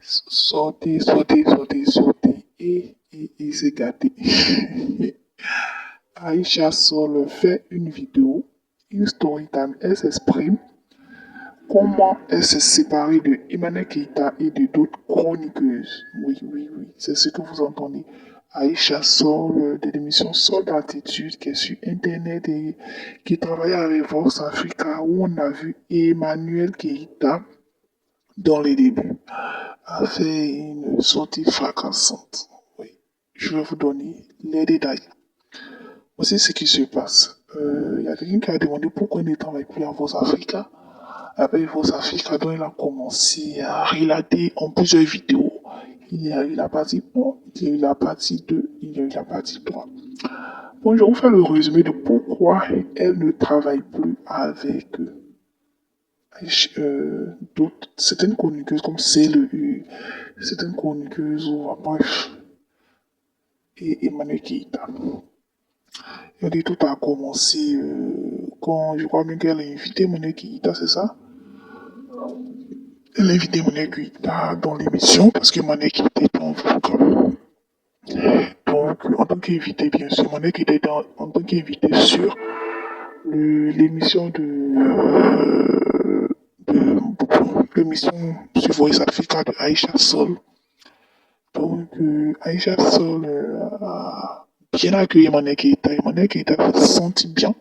Sortez. Et c'est gâté. Aïcha Sol fait une vidéo, une story time. Elle s'exprime comment elle s'est séparée de Emmanuel Keita et de d'autres chroniqueuses. Oui. C'est ce que vous entendez. Aïcha Sol de l'émission Sol d'altitude qui est sur Internet et qui travaille avec Vox Africa où on a vu Emmanuel Keita dans les débuts a fait une sortie fracassante. Oui, je vais vous donner les détails. Voici ce qui se passe. Il y a quelqu'un qui a demandé pourquoi il ne travaille plus à Vox Africa. Avec Vox Africa, dont il a commencé à relater en plusieurs vidéos. Il y a eu la partie 1, il y a eu la partie 2, il y a eu la partie 3. Bon, je vais vous faire le résumé de pourquoi elle ne travaille plus avec certaines chroniqueuses comme CLU, certaines chroniqueuses, bref, et Emmanuel Keita. Et dit tout a commencé quand je crois bien qu'elle a invité Emmanuel Keita, c'est ça? Elle a invité Emmanuel Keita dans l'émission parce qu'Emmanuel Keita était en vogue. Donc, en tant qu'invité, bien sûr, Emmanuel Keita était en tant qu'invité sur l'émission l'émission sur Voice Africa de Aïcha Sol. Donc, Aïcha Sol a bien accueilli Emmanuel Keita. Emmanuel Keita s'est senti bien.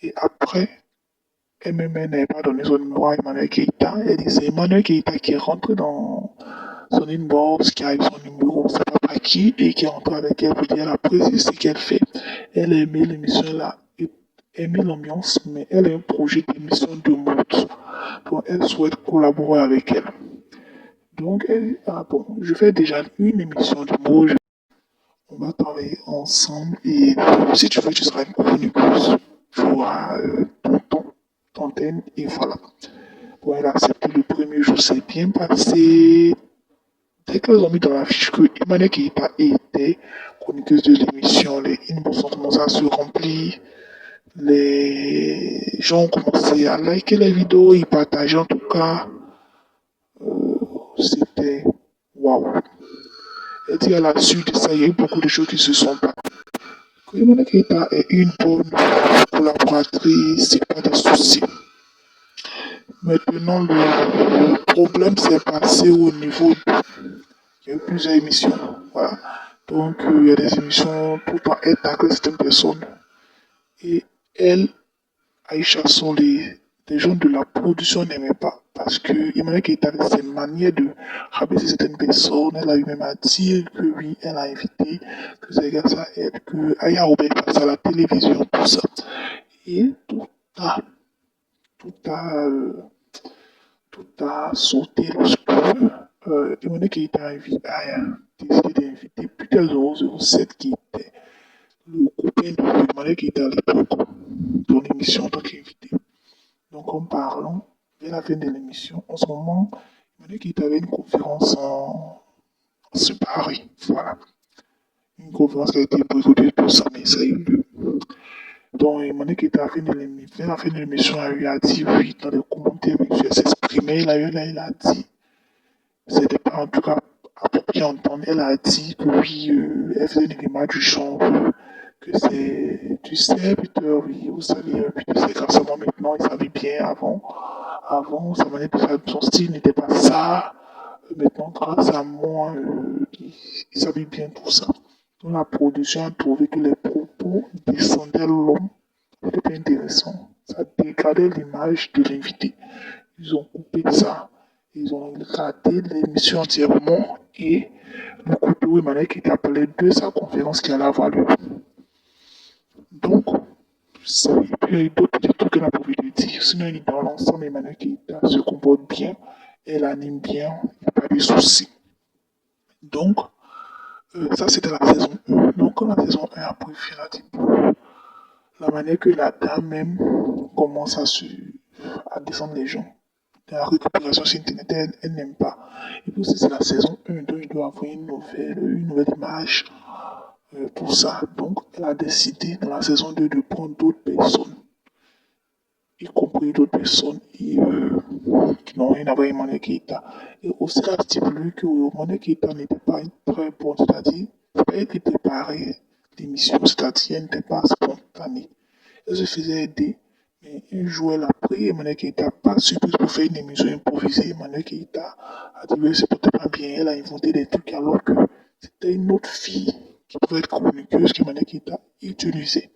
Et après, elle-même n'avait pas donné son numéro à Emmanuel Keita. Elle disait Emmanuel Keita qui est rentré dans son inbox, qui a eu son numéro, on ne sait pas par qui, et qui est rentré avec elle pour dire elle apprécie ce qu'elle fait. Elle a aimé l'émission, elle a aimé l'ambiance, mais elle a un projet d'émission de mode. Donc, elle souhaite collaborer avec elle. Donc, je fais déjà une émission de mode. On va travailler ensemble et si tu veux, tu seras une chroniqueuse. Tu auras ton temps, ton thème et voilà. Bon, elle a accepté le premier jour, c'est bien passé. Dès qu'elles ont mis dans la fiche que Emmanuel Keita était chroniqueuse de l'émission, les inbox ont commencé à se remplir. Les gens ont commencé à liker les vidéos, ils partageaient en tout cas. C'était waouh. Elle dit à la suite de ça, il y a eu beaucoup de choses qui se sont passées. Emmanuel Keita est une bonne collaboratrice, c'est pas de souci. Maintenant, le problème s'est passé au niveau il y a eu plusieurs émissions. Voilà. Donc, il y a des émissions tout le temps, elle tacle certaines personnes. Et elle, Aïcha, sont des gens de la production n'aimaient pas. Parce que Emmanuel Keita avait ses manières de rabaisser certaines personnes. Elle a eu même à dire que oui, elle a invité, que c'est grâce à elle, que Aya Robert passe à la télévision, tout ça. Et tout a sauté lorsque Emmanuel Keita a décidé d'inviter Peter 007 qui était le copain de Emmanuel Keita à l'époque dans l'émission en tant qu'invité. Donc en parlant, vers la fin de l'émission, en ce moment, Emmanuel Keita avait une conférence sur Paris. Voilà. Une conférence qui a été boycottée pour ça, mais ça a eu lieu. Donc Emmanuel Keita, vers la fin de l'émission, il a dit oui, dans les commentaires, il s'exprimait, il a dit. C'était pas en tout cas approprié à entendre. Elle a dit que oui, elle faisait une image du genre, que c'est, tu sais, Peter, oui, vous savez, Peter, c'est grâce à moi maintenant, il savait bien avant, sa manière de faire, son style n'était pas ça. Maintenant, grâce à moi, il savait bien tout ça. Donc la production a trouvé que les propos descendaient l'homme. C'était pas intéressant. Ça dégradait l'image de l'invité. Ils ont coupé ça. Ils ont raté l'émission entièrement et le couteau Emmanuel qui appelé de sa conférence qui allait avoir lieu. Donc, il y a eu d'autres petits trucs qu'elle a pas envie de dire. Sinon, dans l'ensemble, Emmanuel qui se comporte bien, elle anime bien, il n'y a pas de soucis. Donc, ça c'était la saison 1. Donc, quand la saison 1 a pris fin, la manière que la dame même commence à descendre les gens. La récupération sur Internet, elle n'aime pas. Et puis aussi, c'est la saison 1, donc il doit avoir une nouvelle image, tout ça. Donc, elle a décidé dans la saison 2 de prendre d'autres personnes, y compris d'autres personnes. Et qui n'ont rien à voir avec Emmanuel Keïta. Et aussi a stipulé que Emmanuel Keïta n'était pas une très bonne, c'est-à-dire, c'est pas elle qui préparait l'émission, c'est-à-dire, elle n'était pas spontanée. Elle se faisait aider, mais un jour, elle a pris Emmanuel Keïta, pas surprise pour faire une émission improvisée. Emmanuel Keïta a dit, ouais, c'est peut-être pas bien, elle a inventé des trucs alors que c'était une autre fille qui pouvait être chroniqueuse qu'Emmanuel Keïta utilisait.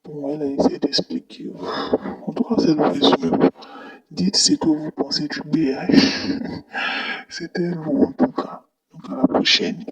Bon, elle a essayé d'expliquer. En tout cas, c'est le résumé. Dites ce que vous pensez du BH. C'était lourd en tout cas. Donc à la prochaine.